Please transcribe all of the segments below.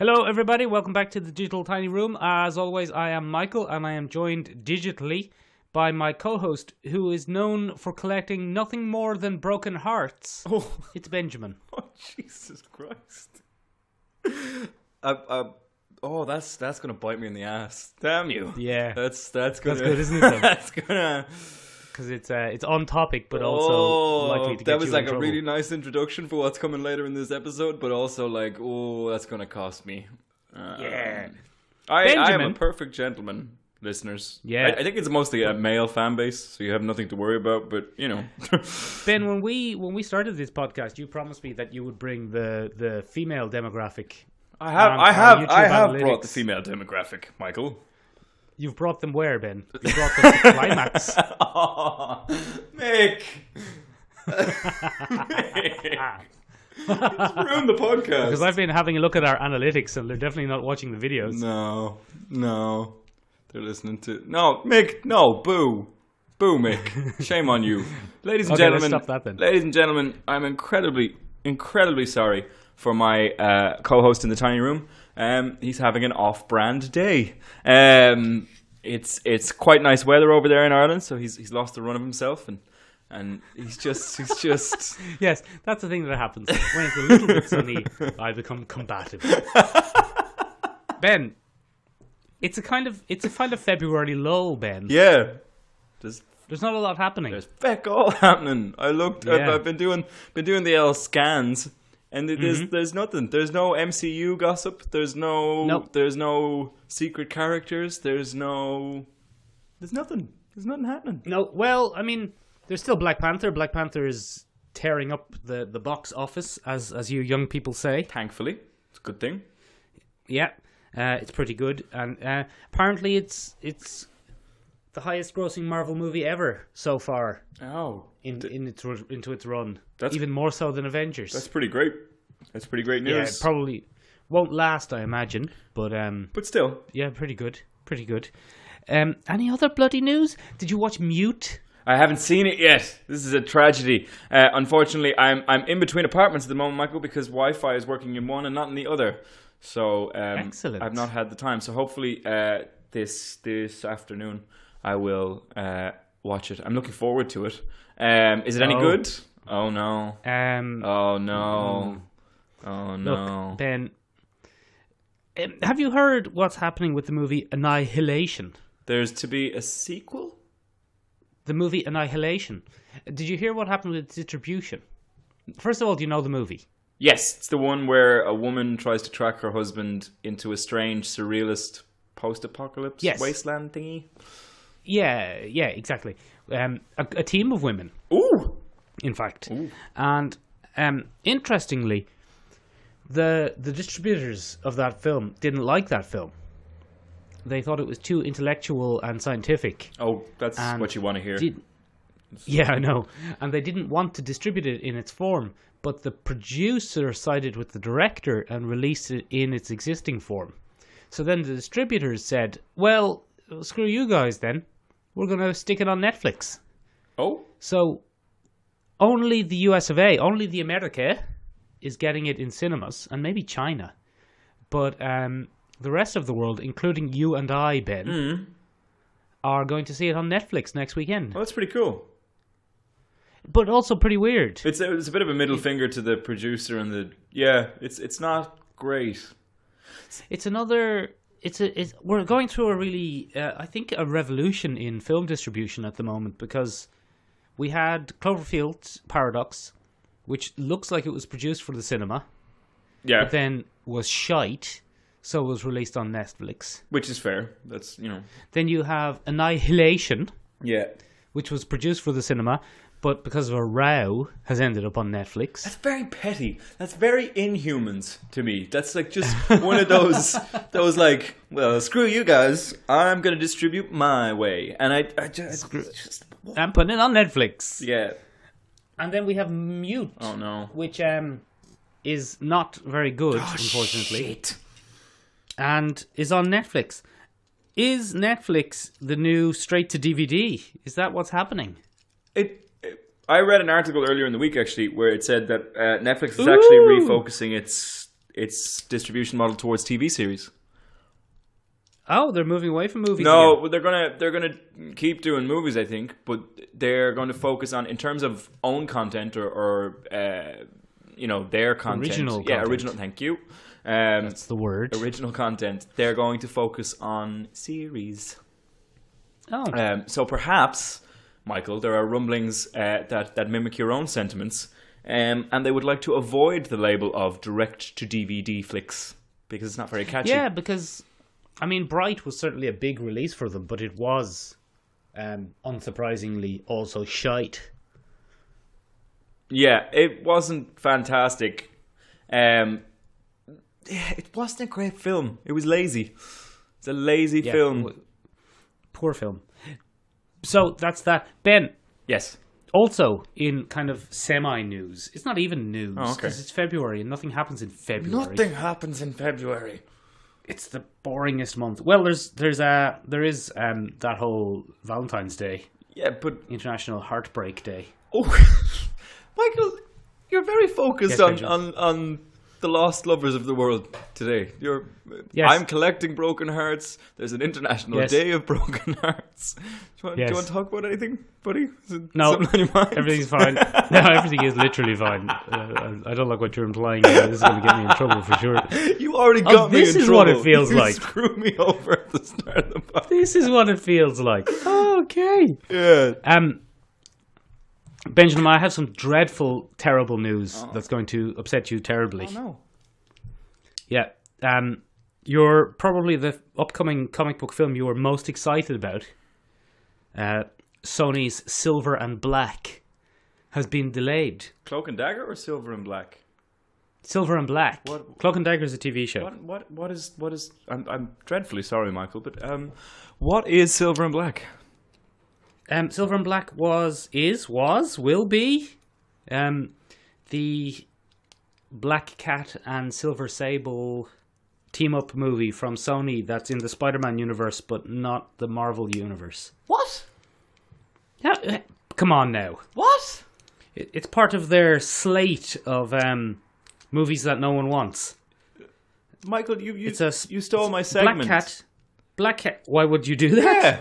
Hello, everybody. Welcome back to the Digital Tiny Room. As always, I am Michael, and I am joined digitally by my co-host, who is known for collecting nothing more than broken hearts. Oh, it's Benjamin. Oh, Jesus Christ! That's gonna bite me in the ass. Damn you! Yeah, that's good, isn't it? That's gonna. Because it's on topic, but also likely to get you in trouble. That was like a really nice introduction for what's coming later in this episode, but also like, that's going to cost me. Yeah. I am a perfect gentleman, listeners. Yeah. I think it's mostly a male fan base, so you have nothing to worry about, but, you know. Ben, when we started this podcast, you promised me that you would bring the female demographic. I have brought the female demographic, Michael. You've brought them where, Ben? You brought them to climax. Oh, Mick! Mick! It's ruined the podcast. Because I've been having a look at our analytics and they're definitely not watching the videos. No. They're listening to... No, Mick, no, boo. Boo, Mick. Shame on you. Ladies and gentlemen, let's stop that then. Ladies and gentlemen, I'm incredibly sorry for my co-host in the tiny room. He's having an off-brand day. It's quite nice weather over there in Ireland, so he's lost the run of himself, and he's just Yes, that's the thing that happens when it's a little bit sunny. I become combative. Ben, it's a kind of February lull, Ben. Yeah, there's not a lot happening. There's feck all happening. I looked. Yeah. I've been doing the L scans. And there's nothing. There's no MCU gossip. There's no secret characters. There's nothing. There's nothing happening. No, well, I mean, there's still Black Panther. Black Panther is tearing up the box office, as you young people say. Thankfully, it's a good thing. Yeah, it's pretty good, and apparently it's the highest grossing Marvel movie ever so far. Oh, into its run. That's even more so than Avengers. That's pretty great. That's pretty great news. Yeah, it probably won't last, I imagine, but still, yeah, pretty good. Any other bloody news? Did you watch Mute? I haven't seen it yet. This is a tragedy. Unfortunately, I'm in between apartments at the moment, Michael, because Wi-Fi is working in one and not in the other. So excellent. I've not had the time. So hopefully this afternoon I will watch it. I'm looking forward to it. Is it any good? Oh no. Oh no. Oh no. Look, Ben, have you heard what's happening with the movie Annihilation? There's to be a sequel? The movie Annihilation. Did you hear what happened with distribution? First of all, do you know the movie? Yes, it's the one where a woman tries to track her husband into a strange, surrealist post-apocalypse wasteland thingy. Yeah, exactly. A team of women. Ooh! In fact. Ooh. And interestingly, the distributors of that film didn't like that film. They thought it was too intellectual and scientific. Oh, that's what you want to hear. Yeah, I know. And they didn't want to distribute it in its form, but the producer sided with the director and released it in its existing form. So then the distributors said, well, screw you guys then. We're going to stick it on Netflix. Oh? So only the US of A, only the America is getting it in cinemas, and maybe China. But the rest of the world, including you and I, Ben, are going to see it on Netflix next weekend. Well, that's pretty cool. But also pretty weird. It's a bit of a middle finger to the producer and the... Yeah, it's not great. We're going through a really, I think, a revolution in film distribution at the moment, because we had Cloverfield Paradox, which looks like it was produced for the cinema. Yeah. But then was shite, so it was released on Netflix. Which is fair. That's, Then you have Annihilation. Yeah. Which was produced for the cinema, but because of a row, has ended up on Netflix. That's very petty. That's very Inhumans to me. That's like just one of those like, well, screw you guys. I'm going to distribute my way. And I just I'm putting it on Netflix. Yeah. And then we have Mute. Oh, no. Which is not very good, unfortunately. Shit. And is on Netflix. Is Netflix the new straight-to-DVD? Is that what's happening? I read an article earlier in the week, actually, where it said that Netflix is actually refocusing its distribution model towards TV series. Oh, they're moving away from movies. No, again. they're gonna keep doing movies, I think, but they're going to focus on, in terms of own content or their content. Original Yeah, content. original. Thank you. That's the word. Original content. They're going to focus on series. Oh. So perhaps, Michael, there are rumblings that mimic your own sentiments, and they would like to avoid the label of direct-to-DVD flicks because it's not very catchy. Yeah, because, I mean, Bright was certainly a big release for them, but it was, unsurprisingly, also shite. Yeah, it wasn't fantastic. It wasn't a great film. It was lazy. It's a lazy film. Poor film. So that's that. Ben. Yes. Also, in kind of semi-news, it's not even news Oh, okay. because it's February and nothing happens in February. Nothing happens in February. It's the boringest month. Well, there is that whole Valentine's Day. Yeah, but International Heartbreak Day. oh, Michael, you're very focused on the lost lovers of the world today. Yes. I'm collecting broken hearts. There's an International Day of Broken Hearts. Do you want to talk about anything, buddy? No, something on your mind? everything's fine. No, everything is literally fine. I don't like what you're implying here. This is going to get me in trouble for sure. You already got me in trouble. This is what it feels you like. Screw me over at the start of the podcast. This is what it feels like. Okay. Yeah. Benjamin, I have some dreadful, terrible news that's going to upset you terribly. Oh, no. Yeah. You're probably the upcoming comic book film you were most excited about. Sony's Silver and Black has been delayed. Cloak and Dagger or Silver and Black? Silver and Black. What? Cloak and Dagger is a TV show. What is? I'm dreadfully sorry, Michael, but what is Silver and Black? Silver and Black will be the Black Cat and Silver Sable team-up movie from Sony that's in the Spider-Man universe, but not the Marvel universe. What? Yeah, come on now. What? It's part of their slate of movies that no one wants. Michael, you stole my segment. Black Cat. Why would you do that? Yeah.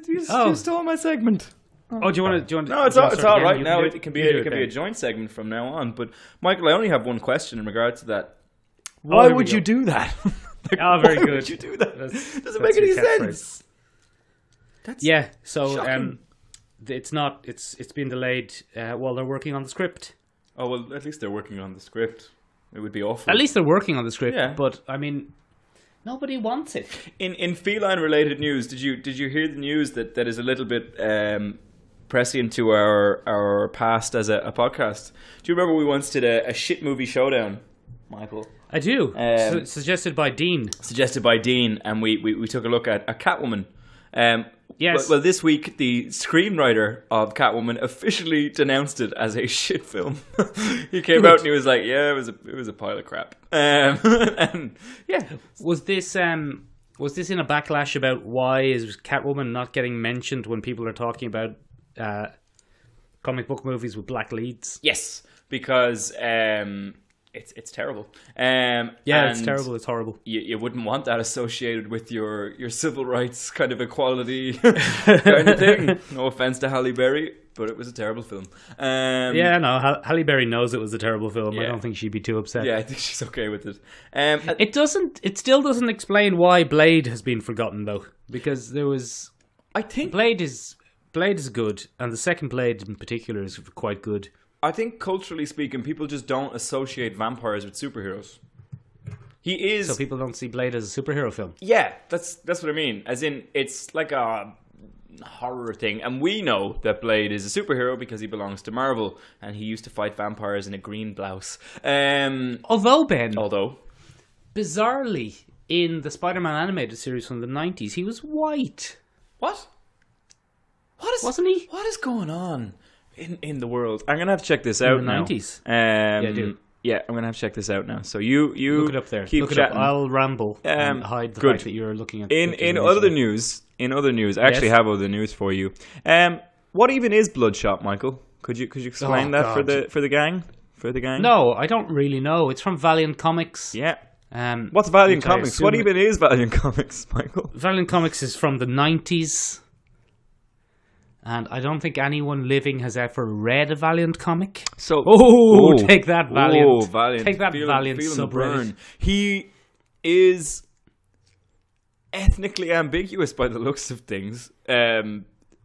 You stole my segment. Oh, do you want to? No, it's all right now. It can be a joint segment from now on. But Michael, I only have one question in regard to that. Why would you do that? Very good. Why would you do that? Doesn't make any sense. Yeah. So shocking. it's not. It's been delayed while they're working on the script. Oh well, at least they're working on the script. It would be awful. At least they're working on the script. Yeah. But I mean, nobody wants it. In feline related news, did you hear the news that is a little bit prescient to our past as a podcast? Do you remember we once did a shit movie showdown, Michael? I do. Suggested by Dean. And we took a look at Catwoman. Yes. Well, this week the screenwriter of Catwoman officially denounced it as a shit film. He came out and he was like, "Yeah, it was a pile of crap." And yeah, was this in a backlash about why is Catwoman not getting mentioned when people are talking about comic book movies with black leads? Yes, because it's terrible. It's terrible. It's horrible. You wouldn't want that associated with your civil rights kind of equality kind of thing. No offense to Halle Berry, but it was a terrible film. Halle Berry knows it was a terrible film. Yeah. I don't think she'd be too upset. Yeah, I think she's okay with it. It still doesn't explain why Blade has been forgotten though, because there was. I think Blade is good, and the second Blade in particular is quite good. I think culturally speaking, people just don't associate vampires with superheroes. So people don't see Blade as a superhero film. Yeah, that's what I mean. As in, it's like a horror thing, and we know that Blade is a superhero because he belongs to Marvel, and he used to fight vampires in a green blouse. Although, bizarrely, in the Spider-Man animated series from the 90s, he was white. What? Wasn't he? What is going on in the world? I'm gonna have to check this out now. In the 90s. Yeah, do. Yeah, I'm gonna have to check this out now. So you look it up there. Keep look chatting. It up. I'll ramble and hide the fact that you're looking at. In other news, I actually have other news for you. What even is Bloodshot, Michael? Could you explain that for the gang? for the gang? No, I don't really know. It's from Valiant Comics. Yeah. What's Valiant Comics? What even is Valiant Comics, Michael? Valiant Comics is from the 90s. And I don't think anyone living has ever read a Valiant comic. So, take that, Valiant. Oh, Valiant. Take that, Valiant subreddit. He is ethnically ambiguous by the looks of things.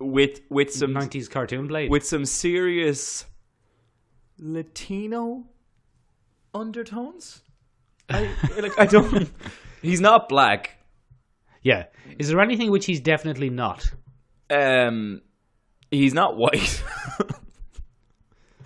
With some 90s cartoon blade. With some serious Latino undertones. I don't. He's not black. Yeah. Is there anything which he's definitely not? He's not white.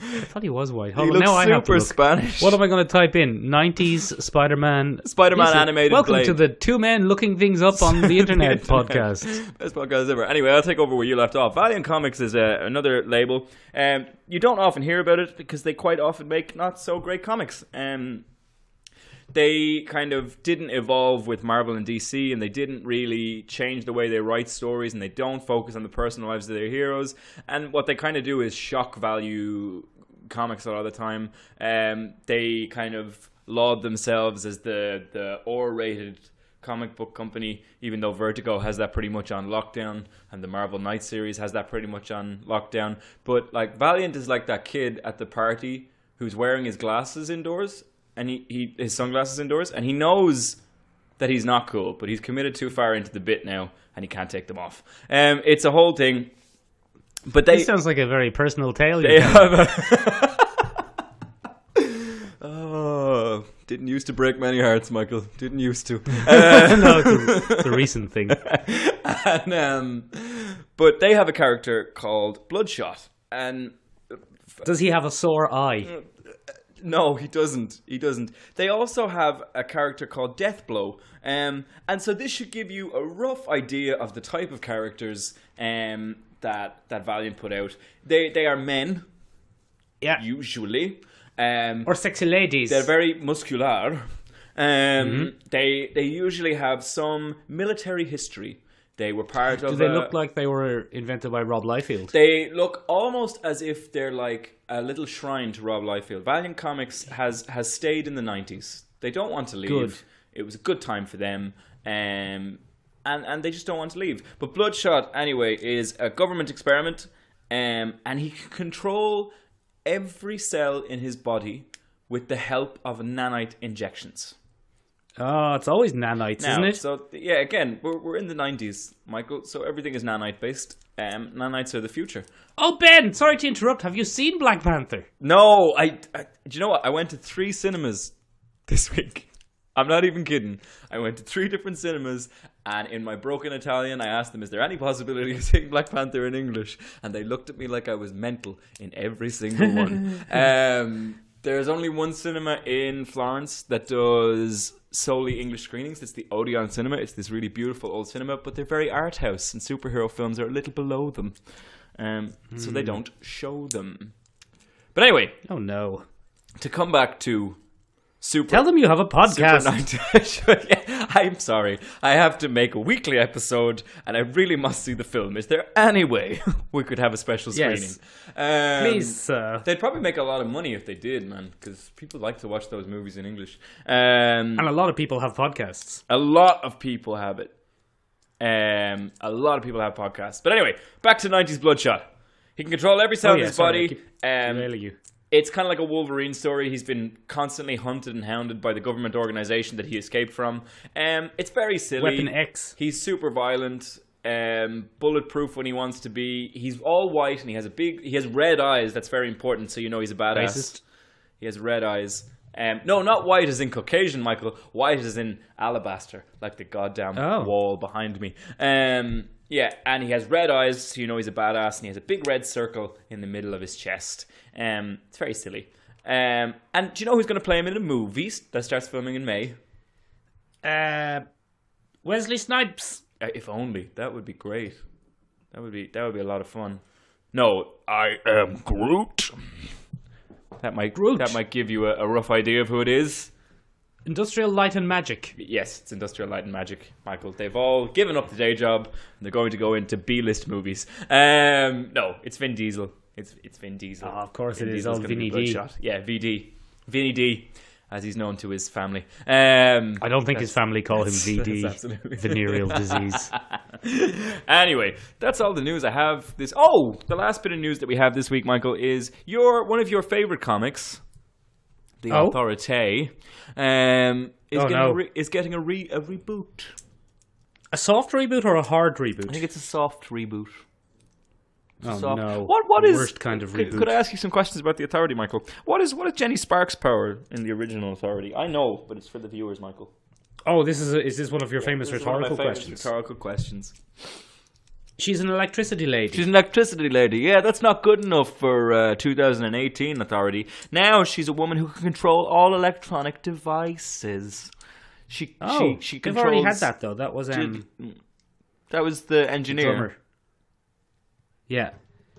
I thought he was white. He looks super Spanish. What am I going to type in? 90s Spider-Man. Spider-Man animated. Welcome blade. to the Two Men Looking Things Up on the Internet podcast. Best podcast ever. Anyway, I'll take over where you left off. Valiant Comics is another label. You don't often hear about it because they quite often make not so great comics. They kind of didn't evolve with Marvel and DC, and they didn't really change the way they write stories, and they don't focus on the personal lives of their heroes. And what they kind of do is shock value comics a lot of the time. They kind of laud themselves as the R-rated comic book company, even though Vertigo has that pretty much on lockdown, and the Marvel Knight series has that pretty much on lockdown. But like Valiant is like that kid at the party who's wearing his glasses indoors, and his sunglasses indoors, and he knows that he's not cool, but he's committed too far into the bit now, and he can't take them off. It's a whole thing. But this sounds like a very personal tale. They have oh, didn't used to break many hearts, Michael. Didn't used to. No, it's a recent thing. And, but they have a character called Bloodshot, and does he have a sore eye? No, he doesn't. They also have a character called Deathblow. And so this should give you a rough idea of the type of characters that Valiant put out. They are men. Yeah. Usually. Or sexy ladies. They're very muscular. They usually have some military history. They were part of. Do they look like they were invented by Rob Liefeld? They look almost as if they're like a little shrine to Rob Liefeld. Valiant Comics has stayed in the 90s. They don't want to leave. Good. It was a good time for them. And they just don't want to leave. But Bloodshot, anyway, is a government experiment. And he can control every cell in his body with the help of nanite injections. Oh, it's always nanites, isn't it? So, yeah, again, we're in the 90s, Michael, so everything is nanite-based. Nanites are the future. Oh, Ben, sorry to interrupt. Have you seen Black Panther? No, do you know what? I went to 3 cinemas this week. I'm not even kidding. I went to 3 different cinemas, and in my broken Italian, I asked them, is there any possibility of seeing Black Panther in English? And they looked at me like I was mental in every single one. There's only one cinema in Florence that does solely English screenings. It's the Odeon Cinema. It's this really beautiful old cinema, but they're very art house, and superhero films are a little below them. So they don't show them. But anyway. Oh, no. To come back to Tell them you have a podcast. Yeah, I'm sorry. I have to make a weekly episode, and I really must see the film. Is there any way we could have a special screening? Yes. Please, sir. They'd probably make a lot of money if they did, man, because people like to watch those movies in English. And a lot of people have podcasts. A lot of people have it. A lot of people have podcasts. But anyway, back to 90s Bloodshot. He can control every cell in his body. It's kind of like a Wolverine story. He's been constantly hunted and hounded by the government organization that he escaped from. It's very silly. Weapon X. He's super violent, bulletproof when he wants to be. He's all white and he has red eyes. That's very important, so you know he's a badass. Racist. He has red eyes. No, not white as in Caucasian, Michael. White as in alabaster, like the goddamn wall behind me. Yeah, and he has red eyes, so you know he's a badass, and he has a big red circle in the middle of his chest. It's very silly. And do you know who's going to play him in a movie that starts filming in May? Wesley Snipes. If only. That would be great. That would be a lot of fun. No, I am Groot. That might give you a rough idea of who it is. Industrial Light and Magic. Yes, it's Industrial Light and Magic, Michael. They've all given up the day job, and they're going to go into B-list movies. No, it's Vin Diesel. It's Vin Diesel. Oh, of course Vin it is. Diesel's Oh, gonna be Vinny D. bloodshot. Yeah, VD. Vinny D, as he's known to his family. I don't think his family call him VD. That's absolutely Venereal disease. Anyway, that's all the news I have. The last bit of news that we have this week, Michael, is one of your favorite comics, The Authority, is getting a reboot. A soft reboot or a hard reboot? I think it's a soft reboot. No! What the is worst kind of reboot? Could I ask you some questions about the Authority, Michael? What is Jenny Sparks' power in the original Authority? I know, but it's for the viewers, Michael. Oh, is this one of your famous rhetorical questions? Rhetorical questions. She's an electricity lady. She's an electricity lady. Yeah, that's not good enough for 2018 Authority. Now she's a woman who can control all electronic devices. She controls. They've already had that though. That was that was the engineer. The drummer. Yeah,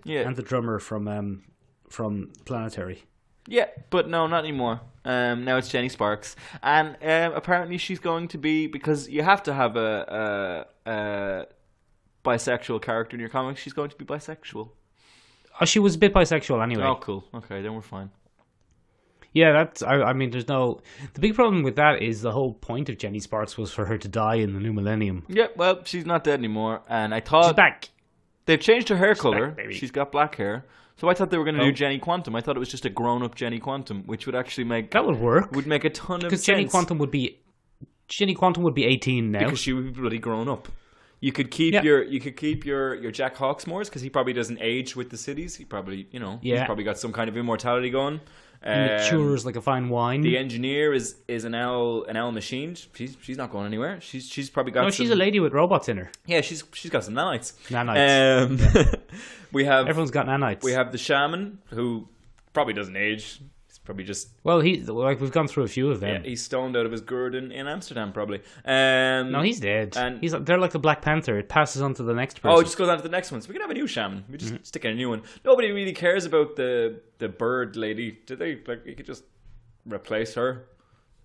and the drummer from Planetary. Yeah, but no, not anymore. Now it's Jenny Sparks, and apparently she's going to be, because you have to have a bisexual character in your comics. She's going to be bisexual. Oh, she was a bit bisexual anyway. Oh, cool. Okay, then we're fine. Yeah, that's. I mean, there's no. The big problem with that is the whole point of Jenny Sparks was for her to die in the new millennium. Yeah, well, she's not dead anymore, and I thought she's back. They've changed her hair color. She's got black hair. So I thought they were going to do Jenny Quantum. I thought it was just a grown-up Jenny Quantum, which would actually make that would work. Would make a ton of sense. Because Jenny Quantum would be 18 now. Because she would be bloody grown up. You could keep your Jack Hawksmoors, because he probably doesn't age with the cities. He probably he's probably got some kind of immortality going. He matures like a fine wine. The engineer is an owl machine. She's not going anywhere. She's probably got. No, she's a lady with robots in her. Yeah, she's got some nanites. We have everyone's got nanites. We have the shaman, who probably doesn't age. He's probably just we've gone through a few of them. Yeah, he's stoned out of his gourd in Amsterdam probably. No, he's dead. And they're like the Black Panther. It passes on to the next person. Oh, it just goes on to the next one. So we can have a new shaman. We just stick in a new one. Nobody really cares about the bird lady. Do they? Like, you could just replace her,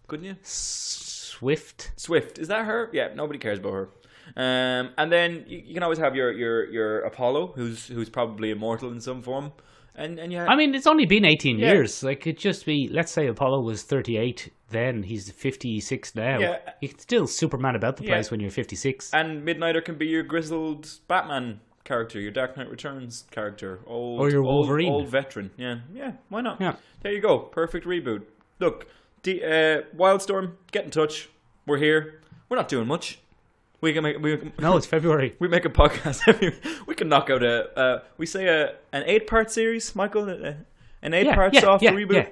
couldn't you? Swift. Is that her? Yeah, nobody cares about her. And then you can always have your Apollo, who's probably immortal in some form. And yeah, I mean, it's only been 18 years. Like, it'd just be, let's say Apollo was 38 then, he's 56 now. Yeah. You can still Superman about the place when you're 56. And Midnighter can be your grizzled Batman character, your Dark Knight Returns character, or your Wolverine, old veteran. Yeah, why not? Yeah, there you go, perfect reboot. Look, Wildstorm, get in touch. We're here. We're not doing much. No, it's February. We make a podcast. We can knock out an 8-part series, Michael. An 8-part soft reboot.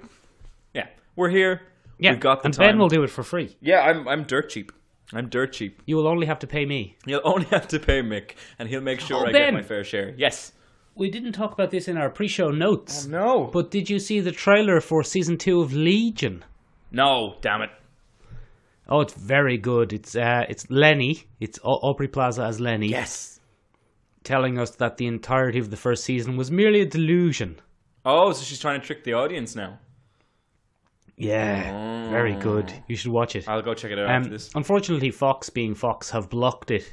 Yeah, we're here. Yeah, we've got the and time. Ben will do it for free. Yeah, I'm dirt cheap. You will only have to pay me. You'll only have to pay Mick, and he'll make sure I get my fair share. Yes. We didn't talk about this in our pre-show notes. Oh, no. But did you see the trailer for season 2 of Legion? No, damn it. Oh, it's very good. It's Lenny. It's Aubrey Plaza as Lenny. Yes. Telling us that the entirety of the first season was merely a delusion. Oh, so she's trying to trick the audience now. Yeah, very good. You should watch it. I'll go check it out after this. Unfortunately, Fox, being Fox, have blocked it.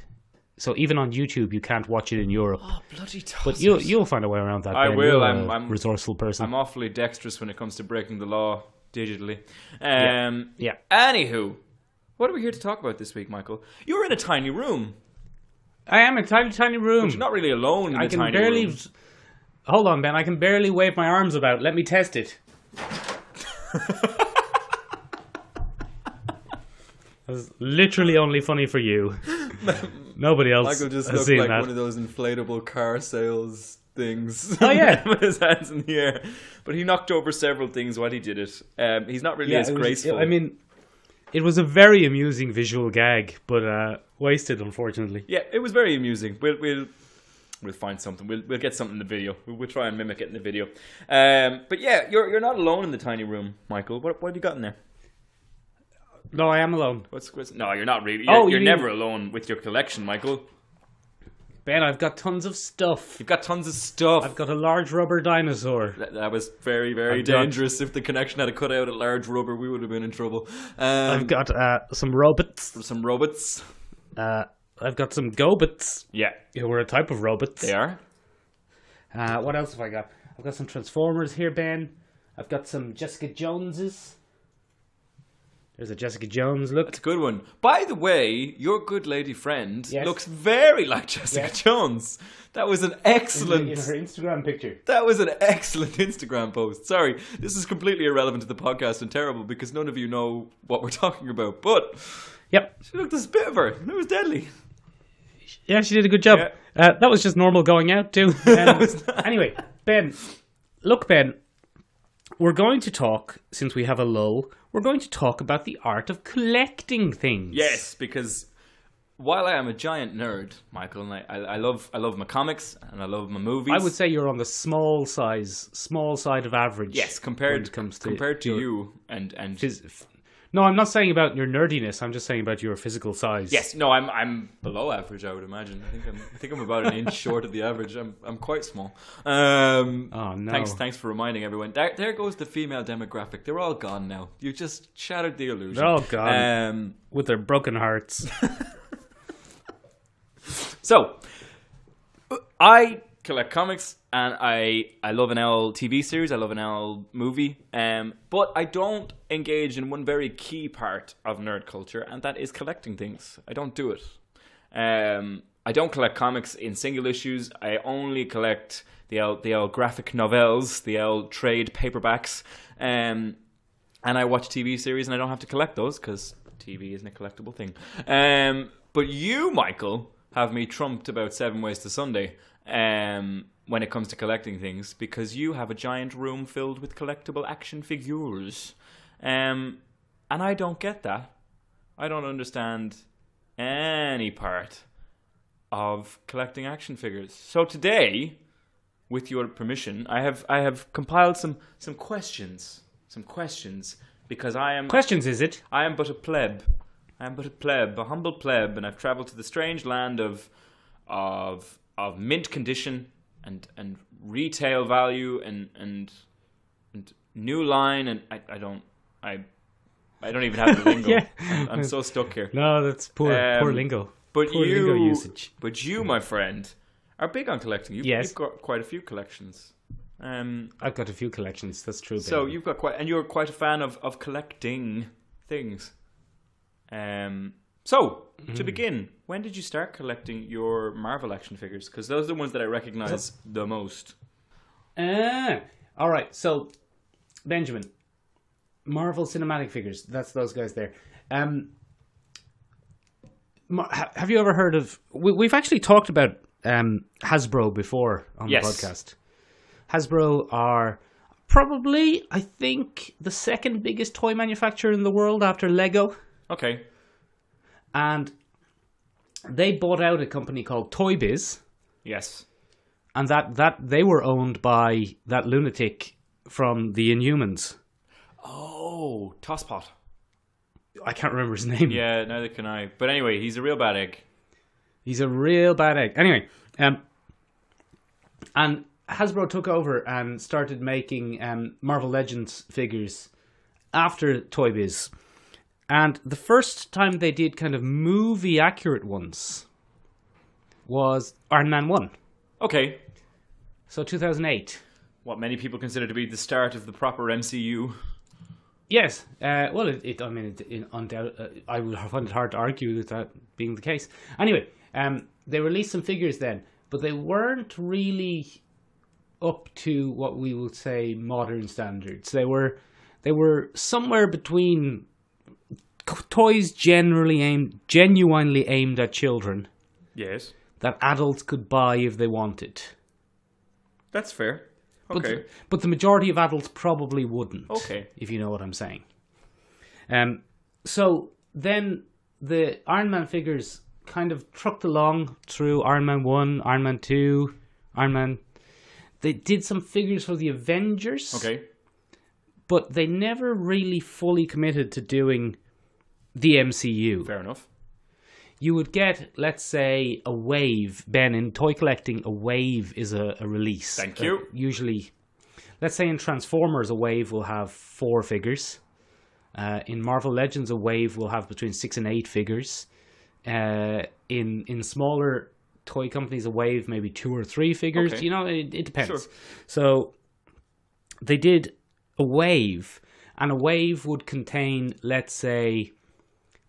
So even on YouTube, you can't watch it in Europe. Oh, bloody toss. But you'll find a way around that. I Ben. will. I'm a resourceful person. I'm awfully dexterous when it comes to breaking the law digitally. Yeah. Anywho, what are we here to talk about this week, Michael? You're in a tiny room. I am in a tiny room. But you're not really alone in a tiny room. Hold on, Ben. I can barely wave my arms about. Let me test it. That's literally only funny for you. Nobody else Michael just has looked seen like that. one of those inflatable car sales things. Oh, yeah. With his hands in the air. But he knocked over several things while he did it. He's not really as graceful. I mean, it was a very amusing visual gag, but wasted, unfortunately. Yeah, it was very amusing. We'll find something. We'll get something in the video. We'll try and mimic it in the video. But yeah, you're not alone in the tiny room, Michael. What have you got in there? No, I am alone. No, you're not really. You're never alone with your collection, Michael. Ben, I've got tons of stuff. You've got tons of stuff. I've got a large rubber dinosaur. That was very, very dangerous. If the connection had cut out at large rubber, we would have been in trouble. I've got some robots. Some robots. I've got some gobots. Yeah. Who are a type of robots. They are. What else have I got? I've got some Transformers here, Ben. I've got some Jessica Joneses. There's a Jessica Jones look. That's a good one. By the way, your good lady friend Yes. looks very like Jessica Jones. That was an excellent... In her Instagram picture. That was an excellent Instagram post. Sorry, this is completely irrelevant to the podcast and terrible because none of you know what we're talking about. But Yep. she looked a spit of her. It was deadly. Yeah, she did a good job. Yeah. That was just normal going out too. Anyway, Ben, we're going to talk, since we have a lull, we're going to talk about the art of collecting things. Yes, because while I am a giant nerd, Michael, and I love my comics and I love my movies. I would say you're on the small side of average. Yes, compared to your, you and no, I'm not saying about your nerdiness. I'm just saying about your physical size. Yes, no, I'm below average. I would imagine. I think I'm about an inch short of the average. I'm quite small. Oh no! Thanks for reminding everyone. There goes the female demographic. They're all gone now. You just shattered the illusion. They're all gone with their broken hearts. So, I collect comics and I love an L TV series. I love an L movie. But I don't engage in one very key part of nerd culture, and that is collecting things. I don't do it. I don't collect comics in single issues. I only collect the L graphic novels, the L trade paperbacks, and I watch TV series, and I don't have to collect those because TV isn't a collectible thing. But you, Michael, have me trumped about 7 Ways to Sunday when it comes to collecting things, because you have a giant room filled with collectible action figures. And I don't get that. I don't understand any part of collecting action figures. So today, with your permission, I have compiled some questions. Some questions, because I am... Questions, is it? I am but a pleb. A humble pleb, and I've travelled to the strange land of mint condition and retail value and new line, and I don't even have the lingo. Yeah. I'm so stuck here. No, that's poor lingo. But poor lingo usage. But you, my friend, are big on collecting. You've got quite a few collections. I've got a few collections. That's true. So baby. you've got you're quite a fan of collecting things. To begin, when did you start collecting your Marvel action figures? Because those are the ones that I recognize the most. All right. So, Benjamin, Marvel cinematic figures. That's those guys there. Have you ever heard of... We've actually talked about Hasbro before on the podcast. Hasbro are probably, I think, the second biggest toy manufacturer in the world after Lego. Okay. And they bought out a company called Toy Biz. Yes. And that they were owned by that lunatic from the Inhumans. Oh, Tosspot. I can't remember his name. Yeah, neither can I. But anyway, he's a real bad egg. He's a real bad egg. Anyway, and Hasbro took over and started making Marvel Legends figures after Toy Biz. And the first time they did kind of movie-accurate ones was Iron Man 1. Okay. So 2008. What many people consider to be the start of the proper MCU. Yes. Well, undoubtedly, I would find it hard to argue with that being the case. Anyway, they released some figures then, but they weren't really up to what we would say modern standards. They were somewhere between toys genuinely aimed at children. Yes. That adults could buy if they wanted. That's fair. Okay. But the majority of adults probably wouldn't. Okay. If you know what I'm saying. So then the Iron Man figures kind of trucked along through Iron Man 1, Iron Man 2, Iron Man... They did some figures for the Avengers. Okay. But they never really fully committed to doing the MCU. Fair enough. You would get, let's say, a wave. Ben, in toy collecting, a wave is a release. Thank you. Usually, let's say in Transformers, a wave will have 4 figures. In Marvel Legends, a wave will have between 6 and 8 figures. In smaller toy companies, a wave maybe 2 or 3 figures. Okay. You know, it depends. Sure. So they did a wave, and a wave would contain, let's say,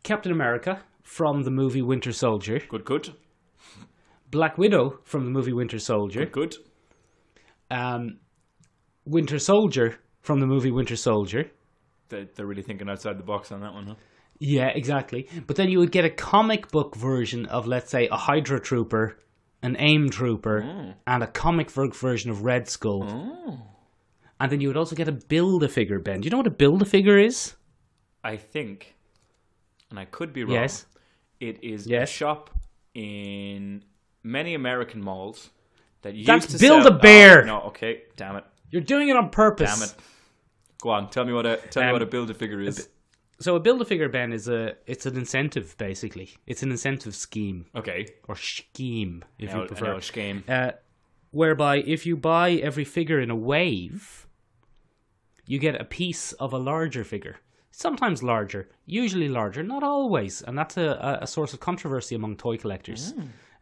Captain America from the movie Winter Soldier. Good. Black Widow from the movie Winter Soldier. Good. Winter Soldier from the movie Winter Soldier. They're really thinking outside the box on that one, huh? Yeah, exactly. But then you would get a comic book version of, let's say, a Hydra Trooper, an AIM Trooper, and a comic book version of Red Skull. And then you would also get a Build-A-Figure, Ben. Do you know what a Build-A-Figure is? I think, and I could be wrong, yes. It is a shop in many American malls that used That's to Build-A-Bear! No, okay, damn it. You're doing it on purpose. Damn it. Go on, tell me what a Build-A-Figure is. So a Build-A-Figure, Ben, it's an incentive, basically. It's an incentive scheme. Okay. Or scheme, if you prefer. I know, scheme. Whereby if you buy every figure in a wave, you get a piece of a larger figure. Sometimes larger, usually larger, not always. And that's a source of controversy among toy collectors.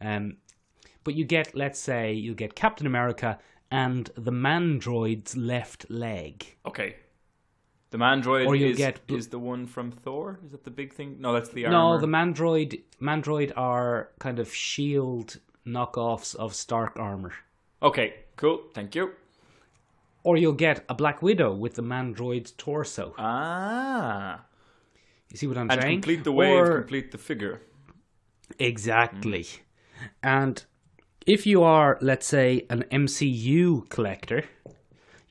But you get, let's say, you get Captain America and the Mandroid's left leg. Okay. The Mandroid is the one from Thor? Is that the big thing? No, that's the armor. No, the Mandroid are kind of S.H.I.E.L.D. knockoffs of Stark armor. Okay, cool. Thank you. Or you'll get a Black Widow with the Mandroid's torso. Ah. You see what I'm saying? And complete the wave, complete the figure. Exactly. And if you are, let's say, an MCU collector,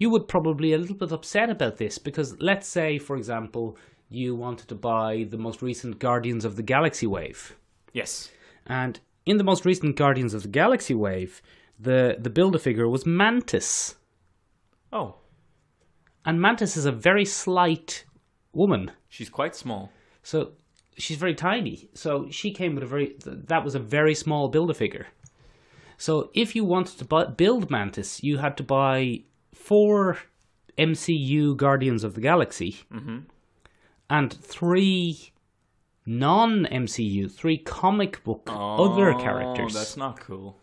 you would probably be a little bit upset about this because let's say, for example, you wanted to buy the most recent Guardians of the Galaxy wave. Yes. And in the most recent Guardians of the Galaxy wave, the Build-A-Figure was Mantis. Oh. And Mantis is a very slight woman. She's quite small. So she's very tiny. So she came with that was a very small Build-A-Figure. So if you wanted to build Mantis, you had to buy 4 MCU Guardians of the Galaxy and 3 non-MCU, 3 comic book other characters. Oh, that's not cool.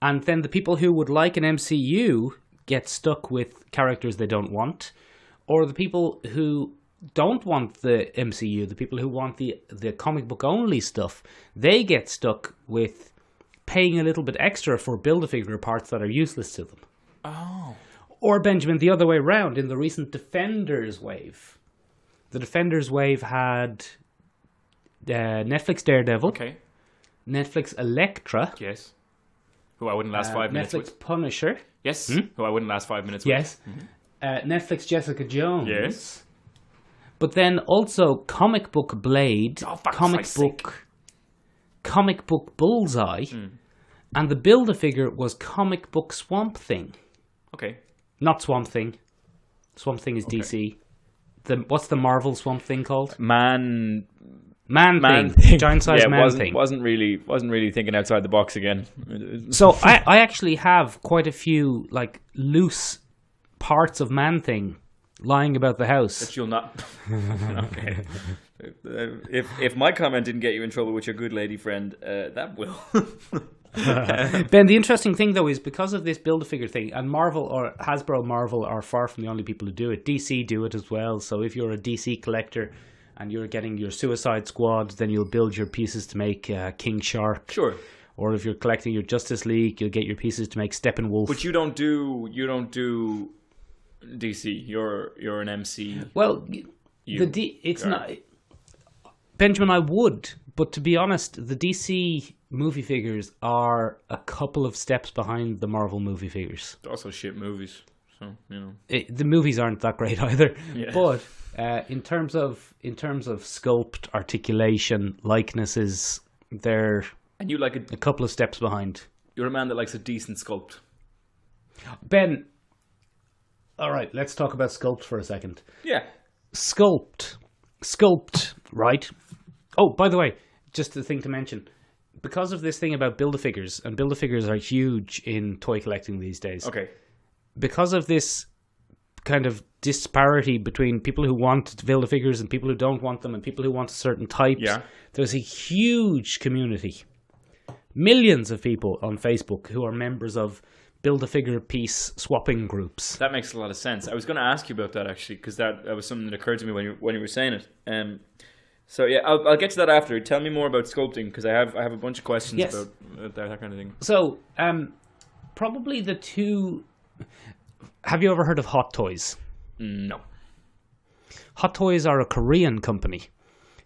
And then the people who would like an MCU get stuck with characters they don't want, or the people who don't want the MCU, the people who want the comic book only stuff, they get stuck with paying a little bit extra for Build-A-Figure parts that are useless to them. Oh. Or, Benjamin, the other way around, in the recent Defenders wave. The Defenders wave had Netflix Daredevil. Okay. Netflix Elektra. Yes. Who I wouldn't last 5 minutes Netflix with. Punisher. Yes. Who I wouldn't last 5 minutes yes. with. Yes. Netflix Jessica Jones. Yes. But then also Comic Book Blade. Oh, Comic Book Bullseye. And the Build-A-Figure was Comic Book Swamp Thing. Okay. Not Swamp Thing. Swamp Thing is DC. What's the Marvel Swamp Thing called? Man Thing. Giant-sized man thing. Wasn't really thinking outside the box again. So I actually have quite a few like loose parts of Man Thing lying about the house. That you'll not. Okay. If my comment didn't get you in trouble with your good lady friend, that will. Ben, the interesting thing though is because of this Build-A-Figure thing, and Hasbro Marvel are far from the only people who do it. DC do it as well. So if you're a DC collector and you're getting your Suicide Squad, then you'll build your pieces to make King Shark. Sure. Or if you're collecting your Justice League, you'll get your pieces to make Steppenwolf. But you don't do DC. You're an MC. Well, not Benjamin. I would, but to be honest, the DC movie figures are a couple of steps behind the Marvel movie figures. They're also shit movies, so you know the movies aren't that great either. Yeah. But in terms of sculpt, articulation, likenesses, they're and you like a couple of steps behind. You're a man that likes a decent sculpt. Ben, all right, let's talk about sculpt for a second. Yeah. Sculpt, right? Oh, by the way, just the thing to mention, because of this thing about Build-A-Figures, and Build-A-Figures are huge in toy collecting these days. Okay. Because of this kind of disparity between people who want Build-A-Figures and people who don't want them and people who want certain types, there's a huge community. Millions of people on Facebook who are members of build-a-figure piece swapping groups. That makes a lot of sense. I was going to ask you about that, actually, because that was something that occurred to me when you were saying it. So yeah, I'll get to that after. Tell me more about sculpting, because I have a bunch of questions about that kind of thing. So, probably the two... Have you ever heard of Hot Toys? No. Hot Toys are a Korean company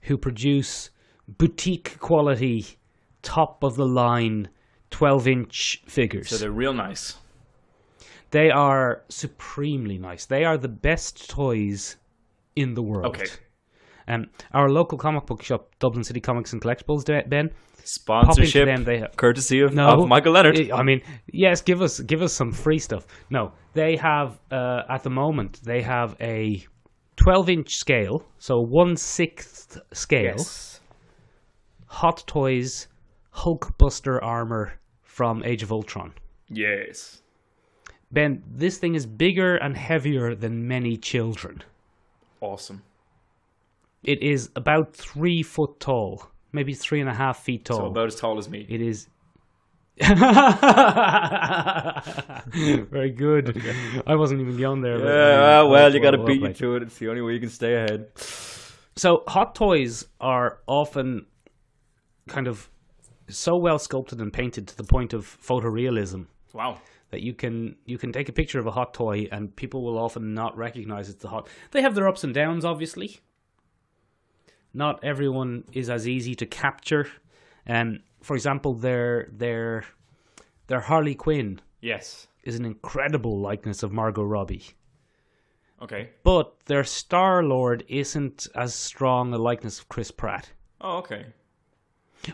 who produce boutique quality, top-of-the-line 12-inch figures. So they're real nice. They are supremely nice. They are the best toys in the world. Okay. Our local comic book shop, Dublin City Comics and Collectibles, Ben. Sponsorship, courtesy of Michael Leonard. I mean, yes, give us some free stuff. No, they have, at the moment, they have a 12-inch scale, so 1/6 scale. Yes. Hot Toys Hulkbuster armor from Age of Ultron. Yes. Ben, this thing is bigger and heavier than many children. Awesome. It is about 3 foot tall, maybe 3.5 feet tall. So about as tall as me. It is. Very good. Okay. I wasn't even on there. Yeah, well, you got to beat you to it. It's the only way you can stay ahead. So Hot Toys are often kind of so well sculpted and painted to the point of photorealism. Wow. That you can take a picture of a hot toy and people will often not recognize it's the hot. They have their ups and downs, obviously. Not everyone is as easy to capture. For example, their Harley Quinn, yes, is an incredible likeness of Margot Robbie. Okay. But their Star-Lord isn't as strong a likeness of Chris Pratt. Oh, okay.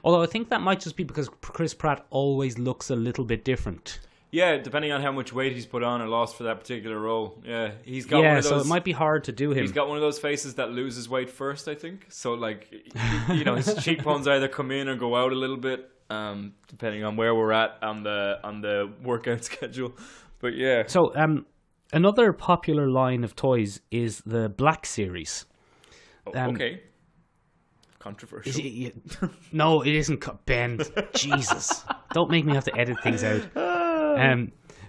Although I think that might just be because Chris Pratt always looks a little bit different. Yeah, depending on how much weight he's put on or lost for that particular role. Yeah, he's got one of those, so it might be hard to do him. He's got one of those faces that loses weight first, I think. So, like, his cheekbones either come in or go out a little bit, depending on where we're at on the workout schedule. But yeah. So, another popular line of toys is the Black Series. Okay. Controversial. No, it isn't. Ben, Jesus. Don't make me have to edit things out.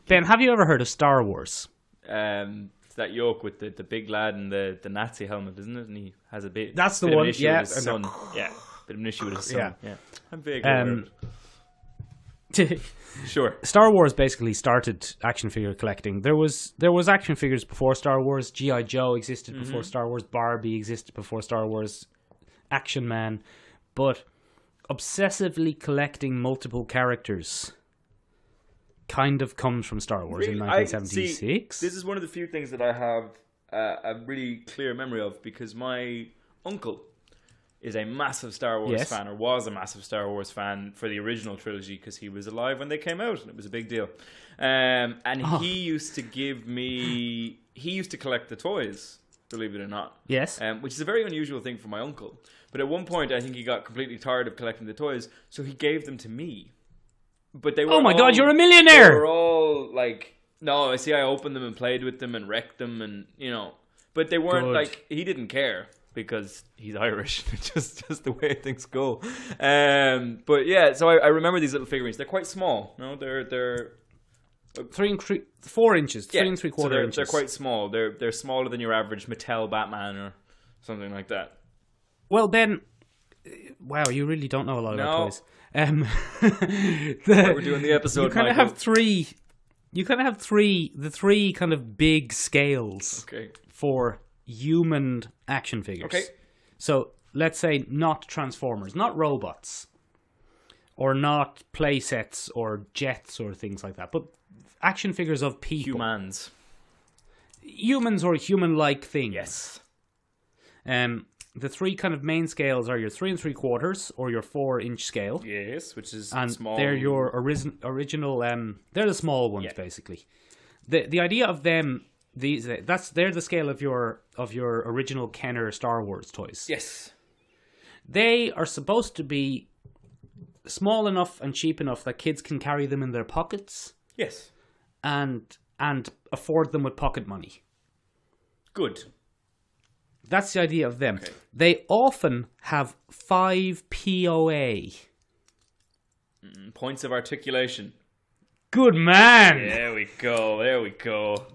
Ben, have you ever heard of Star Wars? It's that yoke with the big lad and the Nazi helmet, isn't it? And he has a bit. That's the bit one. Of an issue Yeah, with his son. Yeah, bit of an issue with his son. Yeah. I'm big. Sure. Star Wars basically started action figure collecting. There was action figures before Star Wars. G.I. Joe existed before Star Wars. Barbie existed before Star Wars. Action Man, but obsessively collecting multiple characters kind of comes from Star Wars in 1976. This is one of the few things that I have a really clear memory of, because my uncle is a massive Star Wars fan, or was a massive Star Wars fan for the original trilogy, because he was alive when they came out and it was a big deal. He used to collect the toys, believe it or not. Yes. Which is a very unusual thing for my uncle. But at one point, I think he got completely tired of collecting the toys, so he gave them to me. But they were God, you're a millionaire! They were all like, no, I see, I opened them and played with them and wrecked them, and, but they weren't like, he didn't care, because he's Irish. just the way things go. But yeah, so I remember these little figurines. They're quite small. No, they're 4 inches, 3 and 3/4 inches. They're quite small. They're smaller than your average Mattel Batman or something like that. Well, Ben, wow, you really don't know a lot about toys. We're doing the episode. You kind of have three. You kind of have the three kind of big scales for human action figures. Okay. So let's say not Transformers, not robots, or not play sets or jets or things like that, but action figures of people. Humans or human-like things. Yes. The three kind of main scales are your 3 3/4 or your 4-inch scale. Yes, which is and small. They're your original. They're the small ones, basically. The idea of them, they're the scale of your original Kenner Star Wars toys. Yes. They are supposed to be small enough and cheap enough that kids can carry them in their pockets. Yes. And afford them with pocket money. Good. That's the idea of them. Okay. They often have 5 POA. Points of articulation. Good man. There we go.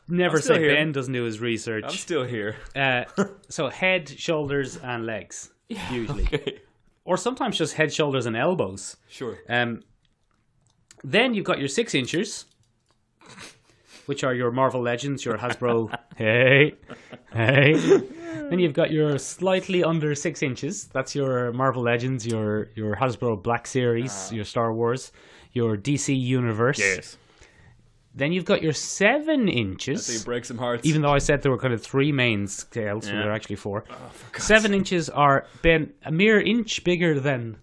Never say here. Ben doesn't do his research. I'm still here. So head, shoulders, and legs, usually. Okay. Or sometimes just head, shoulders, and elbows. Sure. Then you've got your 6 inchers, which are your Marvel Legends, your Hasbro. hey. Then you've got your slightly under 6 inches. That's your Marvel Legends, your Hasbro Black Series, your Star Wars, your DC Universe. Yes. Then you've got your 7 inches. So you break some hearts. Even though I said there were kind of 3 main scales, so there are actually 4. Oh, 7 inches are, Ben, a mere inch bigger than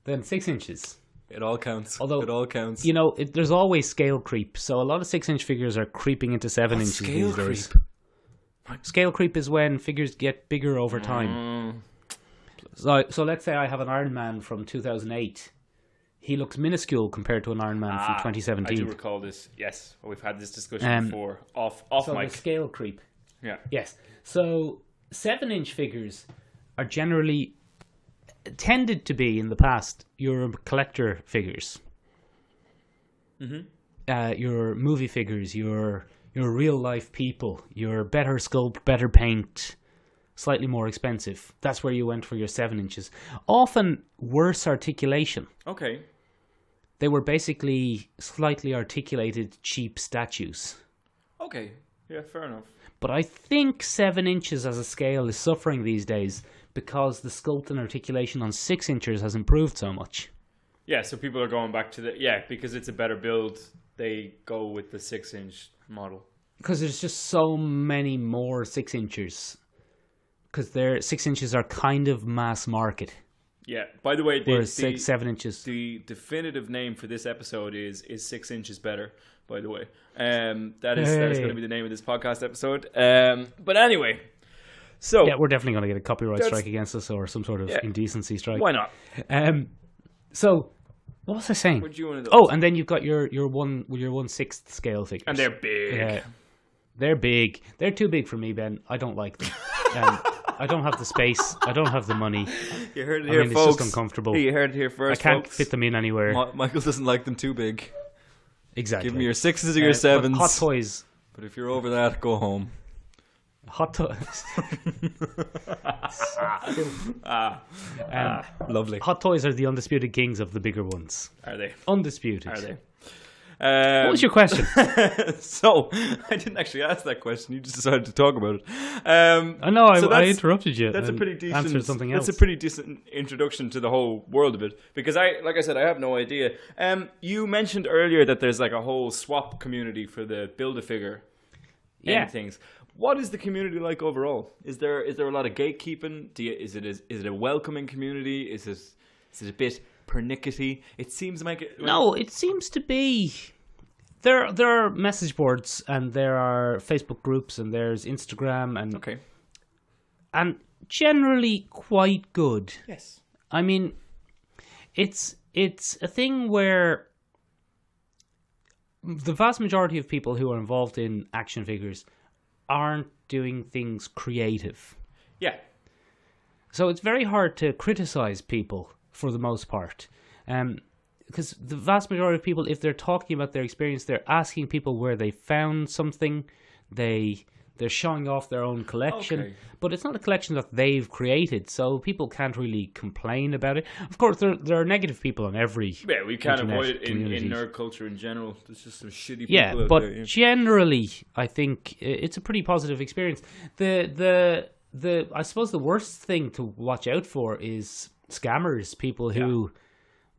6 inches. It all counts. Although, it all counts. You know, there's always scale creep. So a lot of 6-inch figures are creeping into 7 inches scale these days. creep? Scale creep is when figures get bigger over time. So let's say I have an Iron Man from 2008. He looks minuscule compared to an Iron Man from 2017. I do recall this. Yes, we've had this discussion before. Off so mic. The scale creep. Yeah. Yes. So 7-inch figures are generally tended to be in the past your collector figures. Your movie figures, your real life people, your better sculpt, better paint, slightly more expensive. That's where you went for your 7 inches. Often worse articulation. Okay. They were basically slightly articulated, cheap statues. Okay. Yeah, fair enough. But I think 7 inches as a scale is suffering these days because the sculpt and articulation on 6 inches has improved so much. Yeah, so people are going back to because it's a better build, they go with the 6-inch model. Because there's just so many more 6 inches. Because their 6 inches are kind of mass market. Yeah. By the way, whereas 7 inches. The definitive name for this episode is 6 inches better. By the way, that is going to be the name of this podcast episode. But anyway, so yeah, we're definitely going to get a copyright strike against us or some sort of indecency strike. Why not? So what was I saying? Would you one of those? Oh, and then you've got your 1/6 scale figures, and they're big. They're big. They're too big for me, Ben. I don't like them. I don't have the space. I don't have the money. You heard it here, folks. It's just uncomfortable. You heard it here first. I can't folks. fit them in anywhere. Michael doesn't like them too big. Exactly. Give me your 6s or your 7s. Hot toys. But if you're over that, go home. Hot toys. Lovely. Hot toys are the undisputed kings of the bigger ones. Are they? Undisputed. Are they? What was your question? So, I didn't actually ask that question. You just decided to talk about it. I know, I interrupted you. That's a pretty decent. Answered something else. That's a pretty decent introduction to the whole world of it. Because like I said, I have no idea. You mentioned earlier that there's like a whole swap community for the Build-A-Figure and things. What is the community like overall? Is there a lot of gatekeeping? Is it a welcoming community? Is it a bit pernickety? It seems like it. No, it seems to be. There are message boards and there are Facebook groups and there's Instagram and generally quite good. Yes. I mean, it's a thing where the vast majority of people who are involved in action figures aren't doing things creative. Yeah. So it's very hard to criticize people for the most part. Because the vast majority of people, if they're talking about their experience, they're asking people where they found something. They're showing off their own collection, but it's not a collection that they've created, so people can't really complain about it. Of course, there are negative people on every we can't avoid it in nerd culture in general. There's just some shitty people out there. Generally, I think it's a pretty positive experience. The I suppose the worst thing to watch out for is scammers, people who,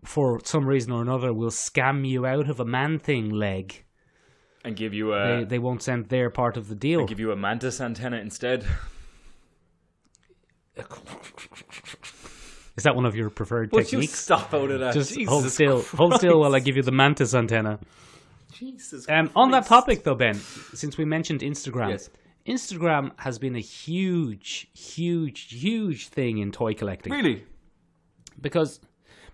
for some reason or another, will scam you out of a Man-Thing leg. And give you a... They won't send their part of the deal. And give you a Mantis antenna instead. Is that one of your preferred techniques? Would you stop out of that? Just Jesus hold still while I give you the Mantis antenna. Jesus on that topic though, Ben, since we mentioned Instagram. Yes. Instagram has been a huge, huge, huge thing in toy collecting. Really? Because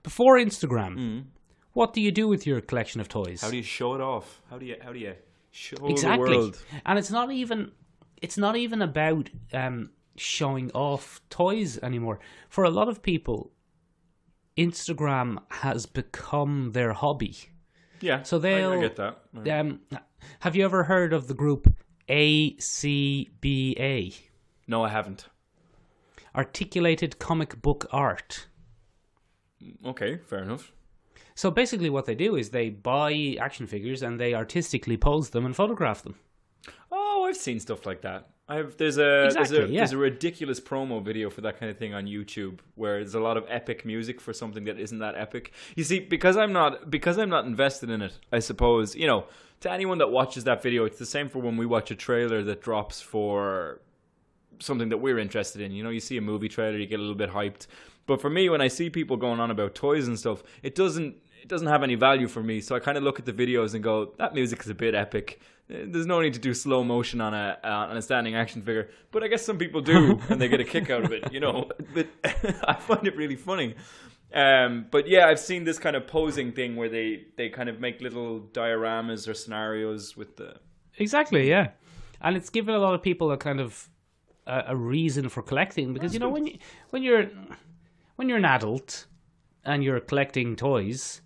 before Instagram... What do you do with your collection of toys? How do you show it off? How do you show the world? And it's not even about showing off toys anymore. For a lot of people, Instagram has become their hobby. Yeah, So I get that. Have you ever heard of the group ACBA? No, I haven't. Articulated Comic Book Art. Okay, fair enough. So basically what they do is they buy action figures and they artistically pose them and photograph them. Oh, I've seen stuff like that. There's a ridiculous promo video for that kind of thing on YouTube where there's a lot of epic music for something that isn't that epic. You see, because I'm not invested in it, I suppose, you know, to anyone that watches that video, it's the same for when we watch a trailer that drops for something that we're interested in. You know, you see a movie trailer, you get a little bit hyped. But for me, when I see people going on about toys and stuff, it doesn't have any value for me. So I kind of look at the videos and go, that music is a bit epic. There's no need to do slow motion on a standing action figure. But I guess some people do, and they get a kick out of it, you know. But I find it really funny. But yeah, I've seen this kind of posing thing where they kind of make little dioramas or scenarios with the... Exactly, yeah. And it's given a lot of people a kind of a reason for collecting. Because, you know, when you're an adult and you're collecting toys...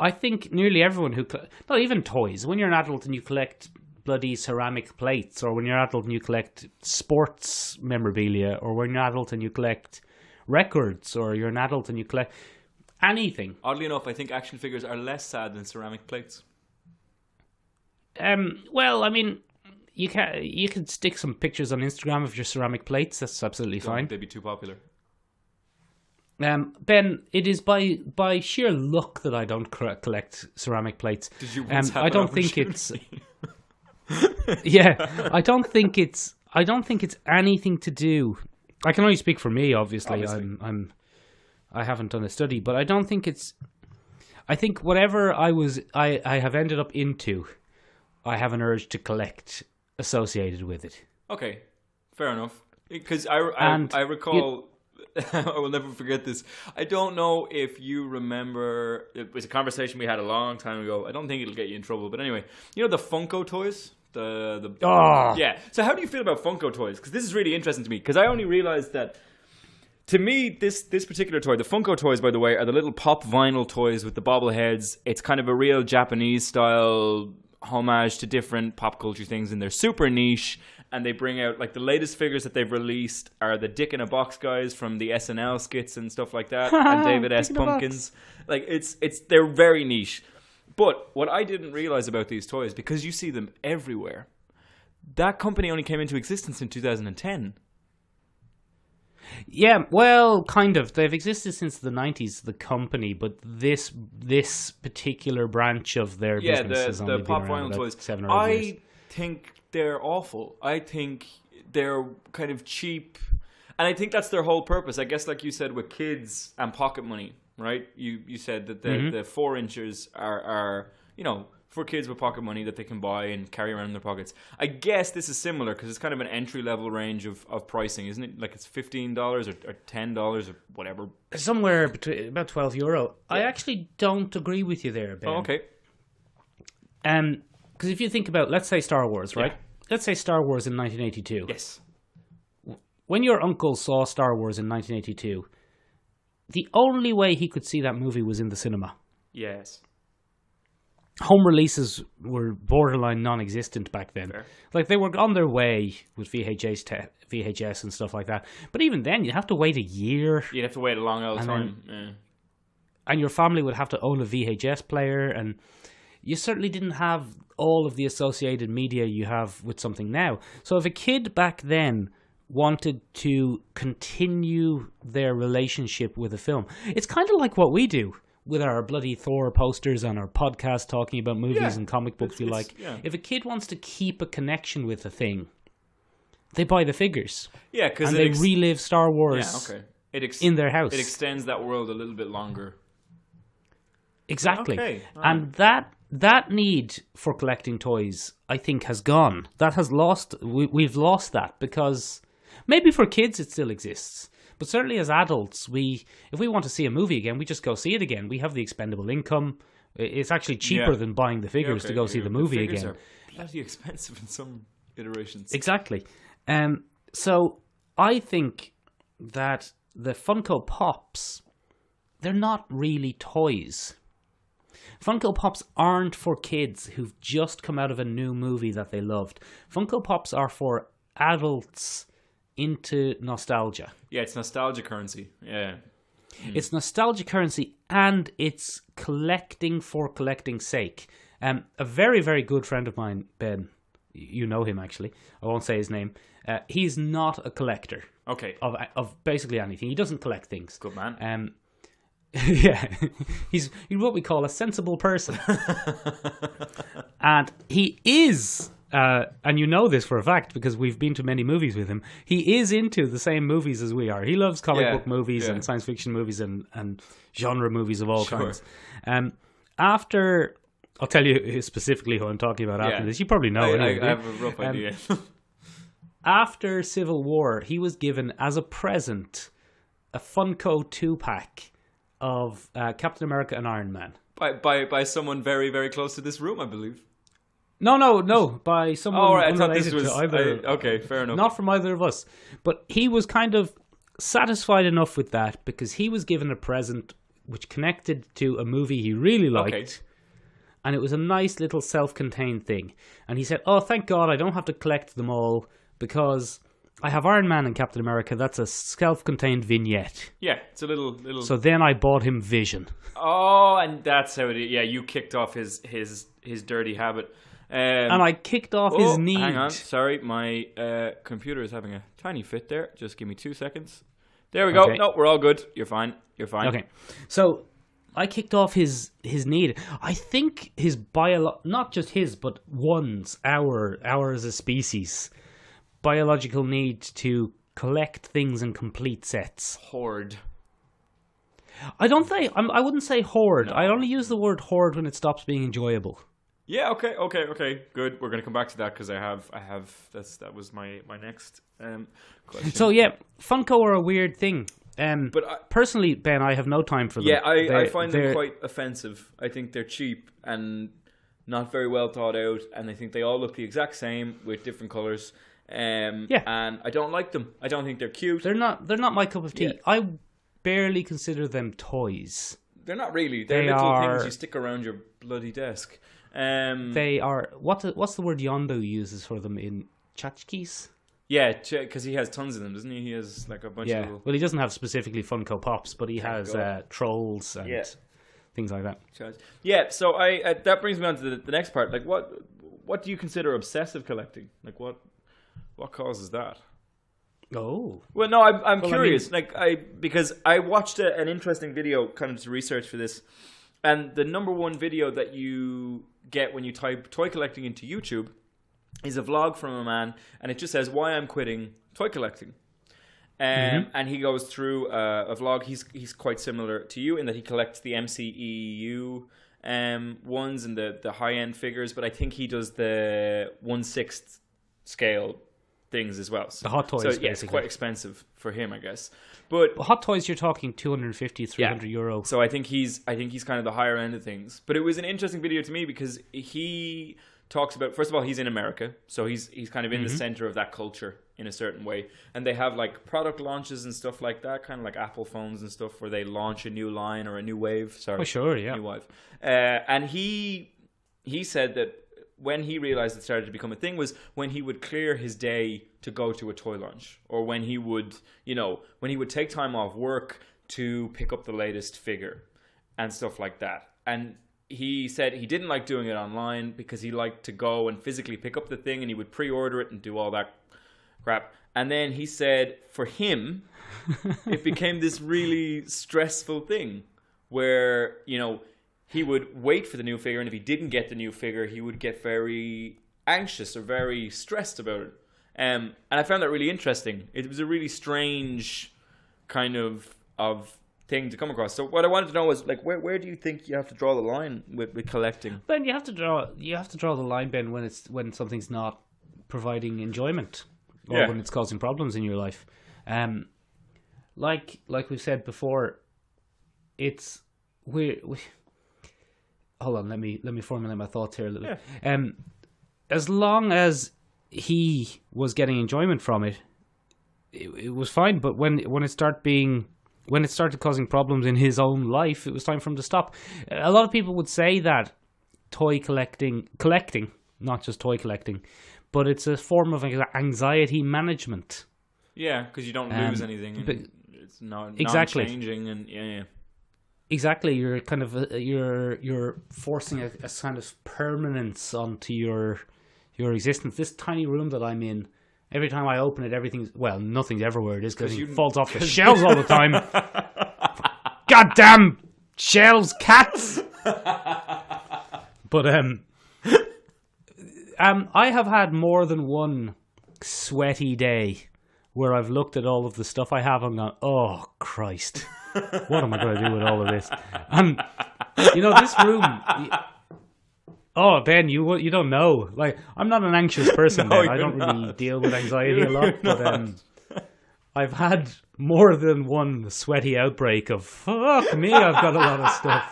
I think nearly everyone who... not even toys. When you're an adult and you collect bloody ceramic plates, or when you're an adult and you collect sports memorabilia, or when you're an adult and you collect records, or you're an adult and you collect anything. Oddly enough, I think action figures are less sad than ceramic plates. Well, I mean, you can stick some pictures on Instagram of your ceramic plates. That's absolutely fine. They'd be too popular. Ben, it is by sheer luck that I don't collect ceramic plates. Did you once have I don't think it's I don't think it's anything to do. I can only speak for me, obviously. I haven't done a study, but I don't think it's... I think whatever I have ended up into, I have an urge to collect associated with it. Okay, fair enough. Because I recall... I will never forget this. I don't know if you remember, it was a conversation we had a long time ago. I don't think it'll get you in trouble, but anyway, you know the Funko toys? Yeah. So how do you feel about Funko toys? Because this is really interesting to me, because I only realized that, to me, this particular toy, the Funko toys, by the way, are the little pop vinyl toys with the bobbleheads. It's kind of a real Japanese style homage to different pop culture things, and they're super niche. And they bring out, like, the latest figures that they've released are the Dick in a Box guys from the SNL skits and stuff like that, and David S. Pumpkins. Like, they're very niche. But what I didn't realize about these toys, because you see them everywhere, that company only came into existence in 2010. Yeah, well, kind of. They've existed since the 90s, the company, but this particular branch of their business has only been around about toys. 7 or 8 years. I think they're awful. I think they're kind of cheap. And I think that's their whole purpose. I guess, like you said, with kids and pocket money, right? You said that the 4 inches are, you know, for kids with pocket money that they can buy and carry around in their pockets. I guess this is similar because it's kind of an entry-level range of pricing, isn't it? Like it's $15 or $10 or whatever. Somewhere between about €12. Yeah. I actually don't agree with you there, Ben. Oh, okay. Because if you think about, let's say Star Wars, right? Yeah. Let's say Star Wars in 1982. Yes. When your uncle saw Star Wars in 1982, the only way he could see that movie was in the cinema. Yes. Home releases were borderline non-existent back then. Fair. Like, they were on their way with VHS and stuff like that. But even then, you'd have to wait a year. You'd have to wait a long old time. Yeah. And your family would have to own a VHS player, and you certainly didn't have all of the associated media you have with something now. So if a kid back then wanted to continue their relationship with a film, it's kind of like what we do with our bloody Thor posters and our podcast talking about movies and comic books If a kid wants to keep a connection with a thing, they buy the figures. Yeah, because they relive Star Wars in their house. It extends that world a little bit longer. Exactly. Okay. And that need for collecting toys, I think, has gone. That has lost. We've lost that because maybe for kids it still exists. But certainly as adults, if we want to see a movie again, we just go see it again. We have the expendable income. It's actually cheaper than buying the figures to go see the movie again. Are bloody expensive in some iterations. Exactly. So I think that the Funko Pops, they're not really toys. Funko Pops aren't for kids who've just come out of a new movie that they loved. Funko Pops are for adults into nostalgia. Yeah, it's nostalgia currency. Yeah. It's nostalgia currency, and it's collecting for collecting's sake. A very, very good friend of mine, Ben, you know him actually, I won't say his name, he's not a collector. Okay. Of basically anything. He doesn't collect things. Good man. Yeah, he's what we call a sensible person. And he is, and you know this for a fact because we've been to many movies with him, he is into the same movies as we are. He loves comic book movies and science fiction movies and genre movies of all kinds. After, I'll tell you specifically who I'm talking about after this. You probably know it. I have a rough idea. After Civil War, he was given as a present a Funko 2-pack of Captain America and Iron Man. By someone very, very close to this room, I believe. No, by someone unrelated to either. Okay, fair enough. Not from either of us. But he was kind of satisfied enough with that because he was given a present which connected to a movie he really liked. Okay. And it was a nice little self-contained thing. And he said, oh, thank God I don't have to collect them all because I have Iron Man and Captain America. That's a self-contained vignette. Yeah, it's a little... So then I bought him Vision. Oh, and that's how it is. Yeah, you kicked off his dirty habit. And I kicked off his need. Hang on, sorry, my computer is having a tiny fit there. Just give me 2 seconds. There we go. Okay. No, we're all good. You're fine. Okay, so I kicked off his need. I think his not just his, but our as a species, biological need to collect things and complete sets. Hoard. I wouldn't say hoard. No. I only use the word hoard when it stops being enjoyable. Yeah. Okay. Good. We're gonna come back to that because I have. That was my next question. So yeah, Funko are a weird thing. But personally, Ben, I have no time for them. Yeah, I find them quite offensive. I think they're cheap and not very well thought out, and I think they all look the exact same with different colors. And I don't like them. I don't think they're cute. They're not my cup of tea. Yeah. I barely consider them toys. They're not really. They're little things you stick around your bloody desk. They are. What's the word Yondu uses for them in tchotchkes? Yeah, because he has tons of them, doesn't he? He has like a bunch of little... Well, he doesn't have specifically Funko Pops, but he has trolls and things like that. Yeah, so that brings me on to the next part. Like, what do you consider obsessive collecting? Like, what causes that? Oh. Well, no, I'm curious. I mean, because I watched an interesting video kind of to research for this, and the number one video that you get when you type toy collecting into YouTube is a vlog from a man, and it just says why I'm quitting toy collecting. And he goes through a vlog. He's quite similar to you in that he collects the MCEU ones and the high end figures, but I think he does the 1/6 scale things as well. So, the Hot Toys, so yeah, it's quite expensive for him, I guess. But Hot Toys, you're talking 250, 300 euro. So I think he's kind of the higher end of things. But it was an interesting video to me because he talks about, first of all, he's in America, so he's kind of in the center of that culture in a certain way, and they have like product launches and stuff like that, kind of like Apple phones and stuff, where they launch a new line or a new wave. Sorry, new wave. And he said that when he realized it started to become a thing was when he would clear his day to go to a toy launch, or when he would take time off work to pick up the latest figure and stuff like that. And he said he didn't like doing it online because he liked to go and physically pick up the thing, and he would pre-order it and do all that crap. And then he said for him, it became this really stressful thing where, he would wait for the new figure, and if he didn't get the new figure, he would get very anxious or very stressed about it. And I found that really interesting. It was a really strange kind of thing to come across. So what I wanted to know was, like, where do you think you have to draw the line with collecting? Ben, you have to draw the line, Ben, when something's not providing enjoyment or when it's causing problems in your life. Like we've said before, it's hold on, let me formulate my thoughts here a little. Yeah. As long as he was getting enjoyment from it, it was fine. But when it started being when it started causing problems in his own life, it was time for him to stop. A lot of people would say that toy collecting, not just toy collecting, but it's a form of anxiety management. Yeah, because you don't lose anything. And it's not changing, and yeah. Exactly, you're kind of you're forcing a kind of permanence onto your existence. This tiny room that I'm in, every time I open it, nothing's ever where it is because it falls off the shelves all the time. Goddamn shelves, cats. But I have had more than one sweaty day where I've looked at all of the stuff I have and gone, oh Christ, what am I going to do with all of this? And this room. Oh, Ben, you don't know. Like, I'm not an anxious person. No, Ben. I don't really deal with anxiety a lot, but I've had more than one sweaty outbreak of fuck me. I've got a lot of stuff.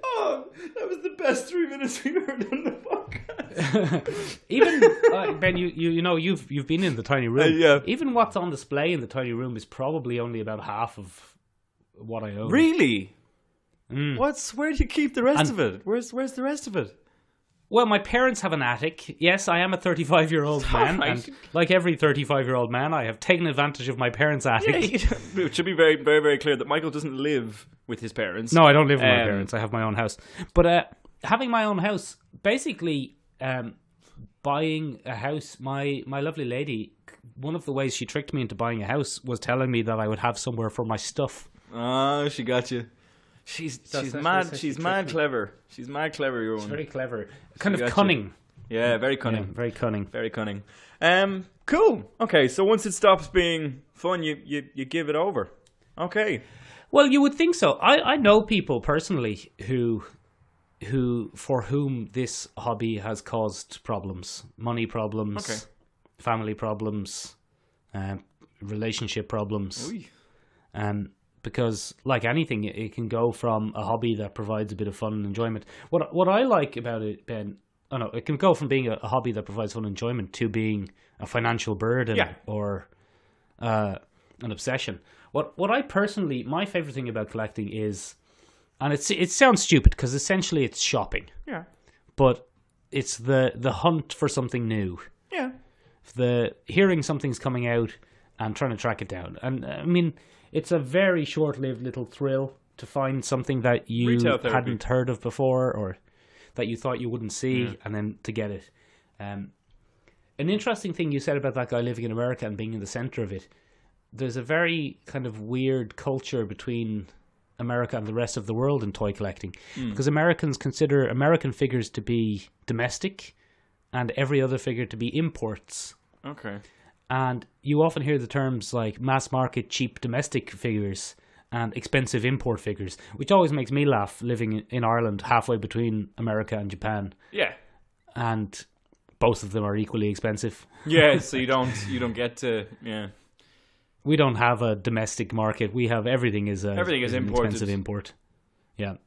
Oh, that was the best 3 minutes we've ever done the podcast. Even Ben, you've been in the tiny room. Yeah. Even what's on display in the tiny room is probably only about half of what I own. Really? Where do you keep the rest of it? Where's the rest of it? Well, my parents have an attic. Yes, I am a 35-year-old man, right. And like every 35-year-old man, I have taken advantage of my parents' attic. Yeah, it should be very, very, very clear that Michael doesn't live with his parents. No, I don't live with my parents. I have my own house. But having my own house, basically, buying a house, my lovely lady, one of the ways she tricked me into buying a house was telling me that I would have somewhere for my stuff. Oh, she got you. She's mad clever. She's mad clever, your own. She's very clever. Kind of cunning. Yeah, very cunning. Yeah, very cunning. Very cunning. Cool. Okay, so once it stops being fun, you give it over. Okay. Well, you would think so. I know people personally for whom this hobby has caused problems. Money problems, family problems, relationship problems. Because, like anything, it can go from a hobby that provides a bit of fun and enjoyment. What I like about it, Ben, it can go from being a hobby that provides fun and enjoyment to being a financial burden or an obsession. What I personally, my favorite thing about collecting is, and it sounds stupid because essentially it's shopping. Yeah. But it's the hunt for something new. Yeah. The hearing something's coming out and trying to track it down. And I mean, it's a very short-lived little thrill to find something that you hadn't heard of before or that you thought you wouldn't see, and then to get it. An interesting thing you said about that guy living in America and being in the center of it, there's a very kind of weird culture between America and the rest of the world in toy collecting. Because Americans consider American figures to be domestic and every other figure to be imports. Okay. And you often hear the terms like mass market cheap domestic figures and expensive import figures, which always makes me laugh living in Ireland halfway between America and Japan. Yeah. And both of them are equally expensive. Yeah, so you don't get to We don't have a domestic market. We have everything is imported. Expensive import. Yeah.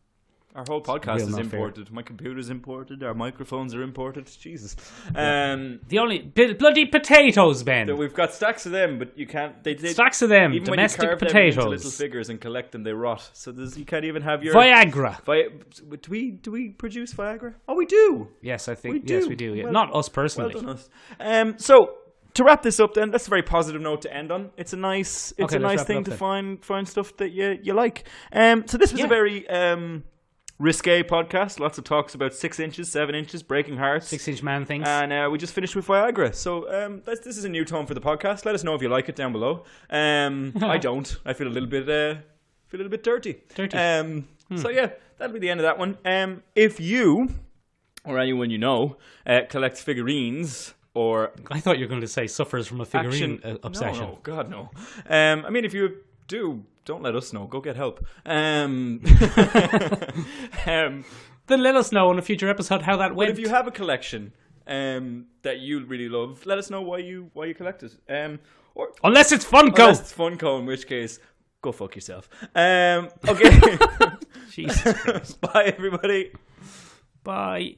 Our whole podcast is imported. Fair. My computer's imported. Our microphones are imported. Jesus. The only bloody potatoes, Ben. We've got stacks of them, but you can't. Stacks of them. Even domestic when you carve potatoes. them into little figures and collect them, they rot. So you can't even have your Viagra. Do we produce Viagra? Oh, we do. Yes, I think. Yes, we do. Yeah. Well, not us personally. Well done us. So to wrap this up, then that's a very positive note to end on. It's a nice thing to find stuff that you like. So this was a very risque podcast. Lots of talks about 6 inches, 7 inches, breaking hearts, 6-inch man things, and we just finished with Viagra. So this is a new tone for the podcast. Let us know if you like it down below. I don't. I feel a little bit dirty. So yeah, that'll be the end of that one. If you or anyone you know collects figurines. Or I thought you were going to say suffers from a figurine obsession. No, God no. I mean, if you do, don't let us know. Go get help. Then let us know on a future episode how that went. But if you have a collection that you really love, let us know why you collect it. Unless it's Funko. Unless it's Funko, in which case, go fuck yourself. Okay. Jesus Christ. Bye, everybody. Bye.